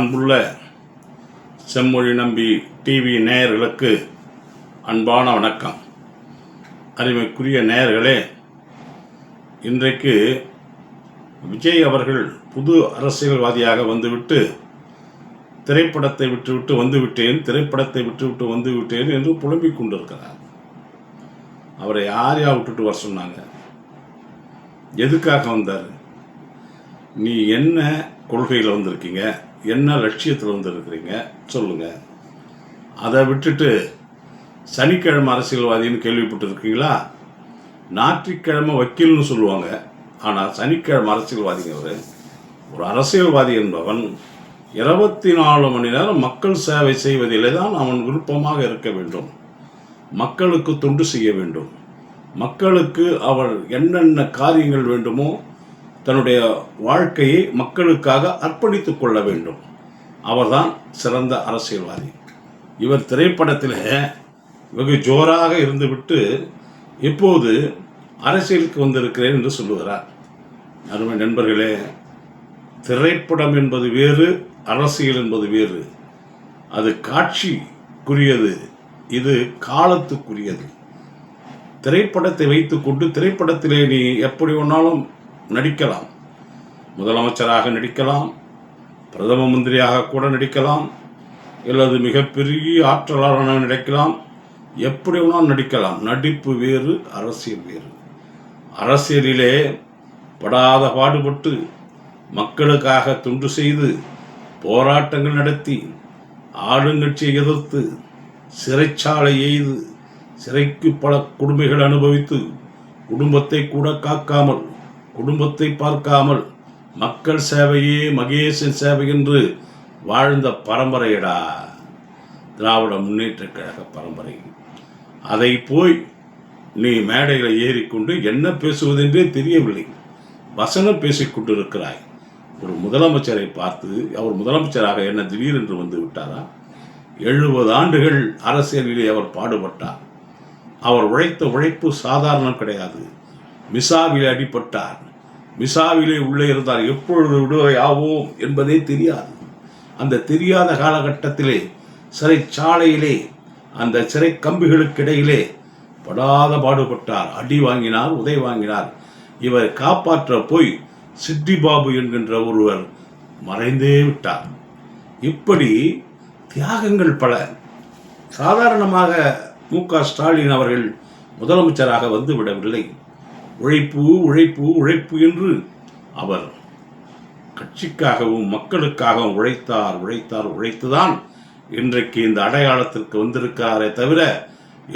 அன்புள்ள செம்மொழி நம்பி டிவி நேயர்களுக்கு அன்பான வணக்கம். அருமைக்குரிய நேயர்களே, இன்றைக்கு விஜய் அவர்கள் புது அரசியல்வாதியாக வந்துவிட்டு திரைப்படத்தை விட்டுவிட்டு வந்துவிட்டேன், திரைப்படத்தை விட்டுவிட்டு வந்துவிட்டேன் என்று புலம்பிக் கொண்டிருக்கிறார். அவரை யார் விட்டுட்டு வர சொன்னாங்க? எதுக்காக வந்தார்? நீ என்ன கொள்கையில் வந்திருக்கீங்க, என்ன லட்சியத்தில் வந்திருக்கிறீங்க சொல்லுங்கள். அதை விட்டுட்டு சனிக்கிழமை அரசியல்வாதின்னு கேள்விப்பட்டிருக்கீங்களா? ஞாயிற்றுக்கிழமை வக்கீல்னு சொல்லுவாங்க, ஆனால் சனிக்கிழமை அரசியல்வாதிங்கிறது. ஒரு அரசியல்வாதி என்பவன் 24 மணி நேரம் மக்கள் சேவை செய்வதிலே தான் அவன் விருப்பமாக இருக்க வேண்டும். மக்களுக்கு தொண்டு செய்ய வேண்டும். மக்களுக்கு அவர் என்னென்ன காரியங்கள் வேண்டுமோ தன்னுடைய வாழ்க்கையை மக்களுக்காக அர்ப்பணித்துக் கொள்ள வேண்டும். அவர்தான் சிறந்த அரசியல்வாதி. இவர் திரைப்படத்தில் வெகு ஜோராக இருந்துவிட்டு இப்போது அரசியலுக்கு வந்திருக்கிறேன் என்று சொல்லுகிறார். அருமை நண்பர்களே, திரைப்படம் என்பது வேறு, அரசியல் என்பது வேறு. அது காட்சிக்குரியது, இது காலத்துக்குரியது. திரைப்படத்தை வைத்துக்கொண்டு திரைப்படத்திலே நீ எப்படி வேணாலும் நடிக்கலாம். முதலமைச்சராக நடிக்கலாம், பிரதம மந்திரியாக கூட நடிக்கலாம், அல்லது மிகப்பெரிய ஆற்றலாளராக நடிக்கலாம், எப்படி வேணாலும் நடிக்கலாம். நடிப்பு வேறு, அரசியல் வேறு. அரசியலிலே படாத பாடுபட்டு மக்களுக்காக தொண்டு செய்து போராட்டங்கள் நடத்தி ஆளுங்கட்சியை எதிர்த்து சிறைச்சாலை எய்து சிறைக்கு பல கொடுமைகள் அனுபவித்து குடும்பத்தை கூட காக்காமல், குடும்பத்தை பார்க்காமல் மக்கள் சேவையே மகேசன் சேவை என்று வாழ்ந்த பரம்பரையடா திராவிட முன்னேற்ற கழக பரம்பரை. அதை போய் நீ மேடையில் ஏறிக்கொண்டு என்ன பேசுவதென்றே தெரியவில்லை, வசனம் பேசிக்கொண்டிருக்கிறாய். ஒரு முதலமைச்சரை பார்த்து அவர் முதலமைச்சராக என்ன திடீரென்று வந்து விட்டாரா? 70 ஆண்டுகள் அரசியலிலே அவர் பாடுபட்டார். அவர் உழைத்த உழைப்பு சாதாரணம் கிடையாது. மிசாவிலே அடிபட்டார், மிசாவிலே உள்ளே இருந்தார். எப்பொழுது விடுதலை ஆவோம் என்பதே தெரியாது. அந்த தெரியாத காலகட்டத்திலே சிறைச்சாலையிலே அந்த சிறை கம்பிகளுக்கு இடையிலே படாத பாடுபட்டார். அடி வாங்கினார், உதை வாங்கினார். இவர் காப்பாற்ற போய் சிட்டி பாபு என்கின்ற ஒருவர் மறைந்தே விட்டார். இப்படி தியாகங்கள் பல. சாதாரணமாக மு.க. ஸ்டாலின் அவர்கள் முதலமைச்சராக வந்து விடவில்லை. உழைப்பு உழைப்பு உழைப்பு என்று அவர் கட்சிக்காகவும் மக்களுக்காகவும் உழைத்தார் உழைத்தார் உழைத்துதான் இன்றைக்கு இந்த அடையாளத்திற்கு வந்திருக்காரே தவிர,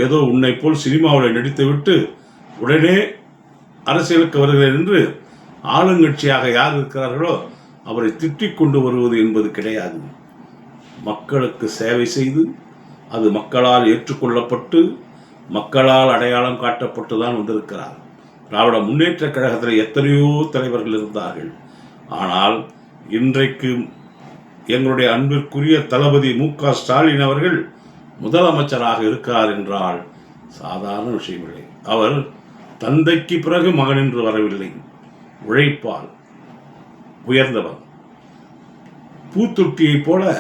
ஏதோ உன்னை போல் சினிமாவில் நடித்துவிட்டு உடனே அரசியலுக்கு வருகிறேன் என்று ஆளுங்கட்சியாக யார் இருக்கிறார்களோ அவரை திட்டிக் கொண்டு வருவது என்பது கிடையாது. மக்களுக்கு சேவை செய்து அது மக்களால் ஏற்றுக்கொள்ளப்பட்டு மக்களால் அடையாளம் காட்டப்பட்டு தான் வந்திருக்கிறார். திராவிட முன்னேற்ற கழகத்தில் எத்தனையோ தலைவர்கள் இருந்தார்கள். ஆனால் இன்றைக்கு எங்களுடைய அன்பிற்குரிய தளபதி மு.க. ஸ்டாலின் அவர்கள் முதலமைச்சராக இருக்கிறார் என்றால் சாதாரண விஷயமில்லை. அவர் தந்தைக்கு பிறகு மகன் என்று வரவில்லை, உழைப்பால் உயர்ந்தவர். பூத்தொட்டியைப் போல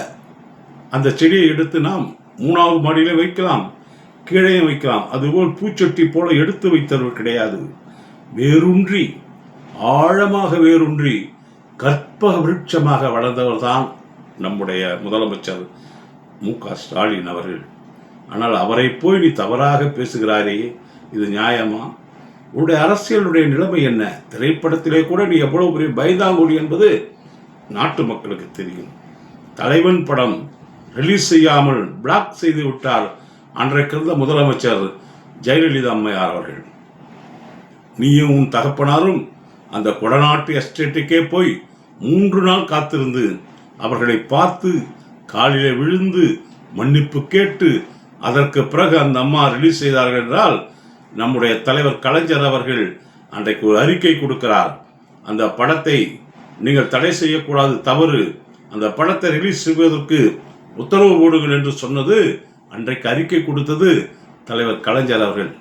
அந்த செடியை எடுத்து நாம் 3வது மாடியிலே வைக்கலாம், கீழே வைக்கலாம். அதுபோல் பூச்சொட்டி போல எடுத்து வைத்தவர் கிடையாது. வேரூன்றி ஆழமாக வேரூன்றி கற்பக விருட்சமாக வளர்ந்தவர் தான் நம்முடைய முதலமைச்சர் மு.க. ஸ்டாலின் அவர்கள். ஆனால் அவரை போய் நீ தவறாக பேசுகிறாரே, இது நியாயமா? உன்னுடைய அரசியலுடைய நிலைமை என்ன? திரைப்படத்திலே கூட நீ எவ்வளவு பெரிய பைதாங்குடி என்பது நாட்டு மக்களுக்கு தெரியும். தலைவன் படம் ரிலீஸ் செய்யாமல் பிளாக் செய்து விட்டார் அன்றைக்கு இருந்த முதலமைச்சர் ஜெயலலிதா அம்மையார் அவர்கள். நீயும் உன் தகப்பனாரும் அந்த கொடநாட்டு எஸ்டேட்டுக்கே போய் 3 நாள் காத்திருந்து அவர்களை பார்த்து காலிலே விழுந்து மன்னிப்பு கேட்டு அதற்கு பிறகு அந்த அம்மா ரிலீஸ் செய்தார்கள் என்றால், நம்முடைய தலைவர் கலைஞர் அவர்கள் அன்றைக்கு ஒரு அறிக்கை கொடுக்கிறார். அந்த படத்தை நீங்கள் தடை செய்யக்கூடாது, தவறு, அந்த படத்தை ரிலீஸ் செய்வதற்கு உத்தரவு போடுங்கள் என்று சொன்னது, அன்றைக்கு அறிக்கை கொடுத்தது தலைவர் கலைஞர் அவர்கள்.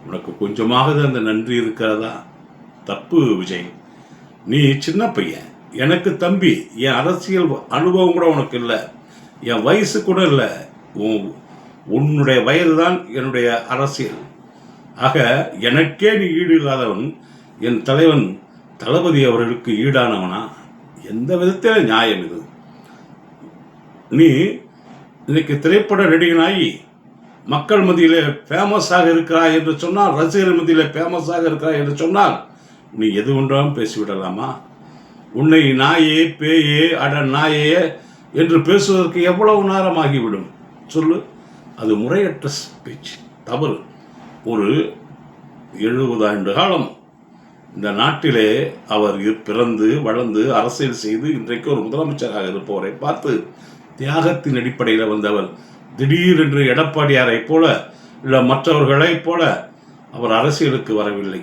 உனக்கு கொஞ்சமாவது அந்த நன்றி இருக்கிறதா? தப்பு விஜய், நீ சின்ன பையன், எனக்கு தம்பி, என் அரசியல் அனுபவம் கூட உனக்கு இல்லை, என் வயசு கூட இல்லை, உன்னுடைய வயது தான் என்னுடைய அரசியல். ஆக எனக்கே நீ ஈடு இல்லாதவன், என் தலைவன் தளபதி அவர்களுக்கு ஈடானவனா? எந்த விதத்தில் நியாயம் இது? நீ இன்னைக்கு திரைப்பட நடிகனாகி மக்கள் மத்தியிலே ஃபேமஸாக இருக்கிறாய் என்று சொன்னால், ரசிகர் மத்தியிலே ஃபேமஸாக இருக்கிறாய் என்று சொன்னால், நீ எது ஒன்றாலும் பேசிவிடலாமா? உன்னை நாயே, பேயே, அட நாயே என்று பேசுவதற்கு எவ்வளவு நேரமாகிவிடும் சொல்லு? அது முறையற்ற பேச்சு, தவறு. ஒரு 70 ஆண்டு காலம் இந்த நாட்டிலே அவர் பிறந்து வளர்ந்து அரசியல் செய்து இன்றைக்கு ஒரு முதலமைச்சராக இருப்பவரை பார்த்து தியாகத்தின் அடிப்படையில் வந்தவர் திடீரென்று எடப்பாடியாரை போல இல்லை மற்றவர்களைப் போல அவர் அரசியலுக்கு வரவில்லை,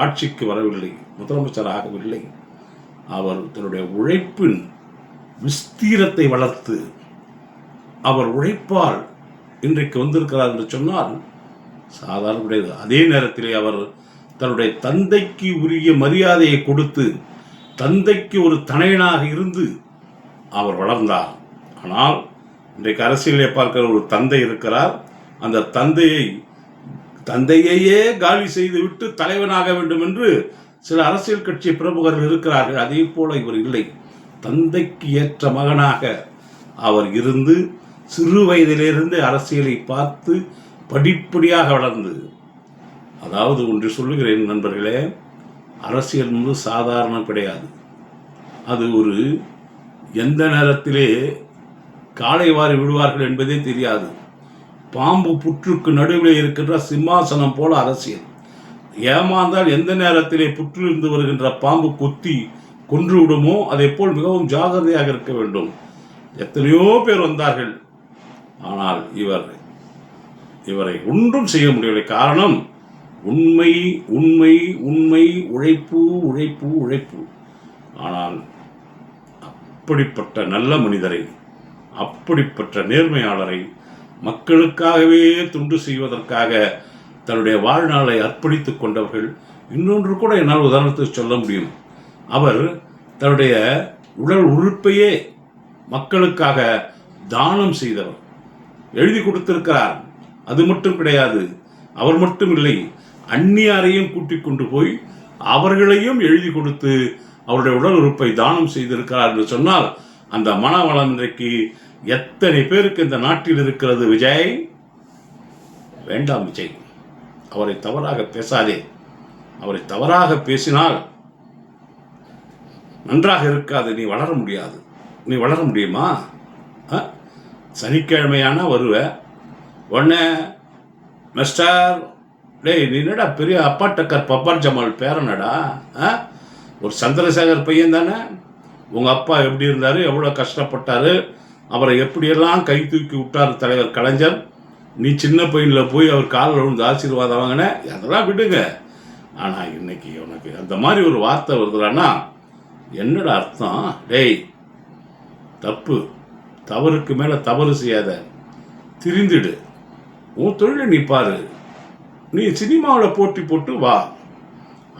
ஆட்சிக்கு வரவில்லை, முதலமைச்சர் ஆகவில்லை. அவர் தன்னுடைய உழைப்பின் விஸ்தீரத்தை வளர்த்து அவர் உழைப்பால் இன்றைக்கு வந்திருக்கிறார் என்று சொன்னால் சாதாரண கிடையாது. அதே நேரத்திலே அவர் தன்னுடைய தந்தைக்கு உரிய மரியாதையை கொடுத்து தந்தைக்கு ஒரு தனையனாக இருந்து அவர் வளர்ந்தார். ஆனால் இன்றைக்கு அரசியலை பார்க்கிற ஒரு தந்தை இருக்கிறார். அந்த தந்தையையே காலி செய்துவிட்டு தலைவனாக வேண்டும் என்று சில அரசியல் கட்சி பிரமுகர்கள் இருக்கிறார்கள். அதே போல இவர் இல்லை. தந்தைக்கு ஏற்ற மகனாக அவர் இருந்து சிறு வயதிலிருந்து அரசியலை பார்த்து படிப்படியாக வளர்ந்து, அதாவது ஒன்று சொல்லுகிறேன் நண்பர்களே, அரசியல் வந்து சாதாரணம் கிடையாது. அது ஒரு எந்த நேரத்திலே காலை வாரி விடுவார்கள் என்பதே தெரியாது. பாம்பு புற்றுக்கு நடுவில் இருக்கின்ற சிம்மாசனம் போல அரசியல். ஏமாந்தால் எந்த நேரத்திலே புற்றிலிருந்து வருகின்ற பாம்பு கொத்தி கொன்று விடுமோ அதே போல் மிகவும் ஜாகிரதையாக இருக்க வேண்டும். எத்தனையோ பேர் வந்தார்கள், ஆனால் இவரை ஒன்றும் செய்ய முடியவில்லை. காரணம் உண்மை உண்மை உண்மை, உழைப்பு உழைப்பு உழைப்பு. ஆனால் அப்படிப்பட்ட நல்ல மனிதரை, அப்படிப்பட்ட நேர்மையாளரை, மக்களுக்காகவே தொண்டு செய்வதற்காக தன்னுடைய வாழ்நாளை அர்ப்பணித்துக் கொண்டவர்கள். இன்னொன்று கூட என்னால் உதாரணத்துக்கு சொல்ல முடியும். அவர் தன்னுடைய உடல் உறுப்பையே மக்களுக்காக தானம் செய்தவர், எழுதி கொடுத்திருக்கிறார். அது மட்டும் கிடையாது, அவர் மட்டும் இல்லை, அந்நியாரையும் கூட்டிக் கொண்டு போய் அவர்களையும் எழுதி கொடுத்து அவருடைய உடல் உறுப்பை தானம் செய்திருக்கிறார் என்று சொன்னால் அந்த மனவளம் இன்றைக்கு எத்தனை பேருக்கு இந்த நாட்டில் இருக்கிறது? விஜய், வேண்டாம் விஜய், அவரை தவறாக பேசாதே. அவரை தவறாக பேசினால் நன்றாக இருக்காது. நீ வளர முடியாது. நீ வளர முடியுமா? சனிக்கிழமையான வருவ உடனே மிஸ்டர் டேய், நீ என்னடா பெரிய அப்பாட்டக்கர் பப்பார் ஜமால் பேரனடா? ஒரு சந்திரசேகர் பையன் தானே. உங்கள் அப்பா எப்படி இருந்தார், எவ்வளோ கஷ்டப்பட்டார், அவரை எப்படியெல்லாம் கை தூக்கி விட்டார் தலைவர் கலைஞர். நீ சின்ன பையனில் போய் அவர் காலில் விழுந்து ஆசீர்வாதம் வாங்கின, அதெல்லாம் விடுங்க. ஆனால் இன்னைக்கு உனக்கு அந்த மாதிரி ஒரு வார்த்தை வருதுலான்னா என்னடா அர்த்தம்? டேய், தப்பு, தவறுக்கு மேலே தவறு செய்யாத, திரிந்துடு, உன் தொழிலை நீ பாரு. நீ சினிமாவில் போட்டி போட்டு வா.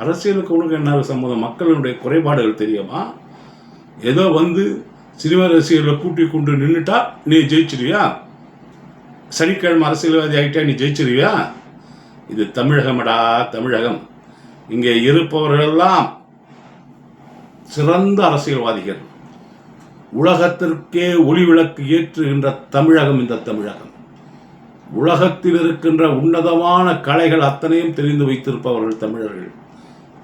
அரசியலுக்கு உனக்கு என்ன சம்மதம்? மக்களுடைய குறைபாடுகள் தெரியுமா? ஏதோ வந்து சினிமா ரசிகர்களை கூட்டி கொண்டு நின்றுட்டா நீ ஜெயிச்சிருவியா? சனிக்கிழமை அரசியல்வாதி ஆகிட்டா நீ ஜெயிச்சிருவியா? இது தமிழகமடா, தமிழகம். இங்கே இருப்பவர்களெல்லாம் சிறந்த அரசியல்வாதிகள். உலகத்திற்கே ஒளி விளக்கு ஏற்றுகின்ற தமிழகம் இந்த தமிழகம். உலகத்தில் இருக்கின்ற உன்னதமான கலைகள் அத்தனையும் தெரிந்து வைத்திருப்பவர்கள் தமிழர்கள்.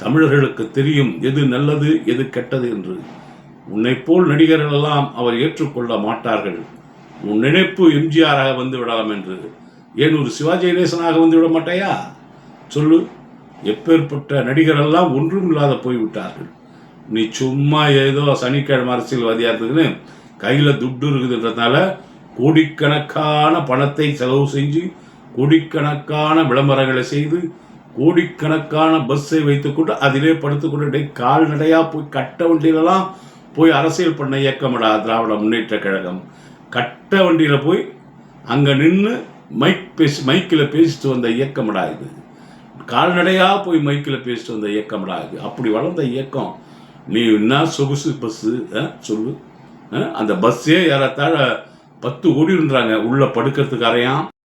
தமிழர்களுக்கு தெரியும் எது நல்லது எது கெட்டது என்று. உன்னை போல் நடிகர்கள் எல்லாம் அவர் ஏற்றுக்கொள்ள மாட்டார்கள். உன் நினைப்பு எம்ஜிஆராக வந்து விடலாம் என்று. ஏன் ஒரு சிவாஜி கணேசனாக வந்து விட மாட்டாயா? சொல்லு. எப்பேற்பட்ட நடிகரெல்லாம் ஒன்றும் இல்லாத போய்விட்டார்கள். நீ சும்மா ஏதோ சனிக்கிழமை அரசியல்வாதியாக இருக்குதுன்னு கையில் துட்டு இருக்குதுன்றதுனால கோடிக்கணக்கான பணத்தை செலவு செஞ்சு, கோடிக்கணக்கான விளம்பரங்களை செய்து, கோடிக்கணக்கான பஸ்ஸை வைத்துக்கொண்டு அதிலே படுத்துக்கொண்டு கால்நடையாக போய் கட்ட வண்டியிலலாம் போய் அரசியல் பண்ண இயக்கமடா திராவிட முன்னேற்ற கழகம். கட்ட வண்டியில் போய் அங்கே நின்று மைக்கில் பேசிட்டு வந்த இயக்கமடா இது. கால்நடையாக போய் மைக்கில் பேசிட்டு வந்த இயக்கமடா இது. அப்படி வளர்ந்த இயக்கம் நீ என்ன சொகுசு பஸ்ஸு சொல்லு. அந்த பஸ்ஸே ஏறத்தாழ 10 கோடின்றாங்க உள்ள படுக்கிறதுக்கு அறையாம்,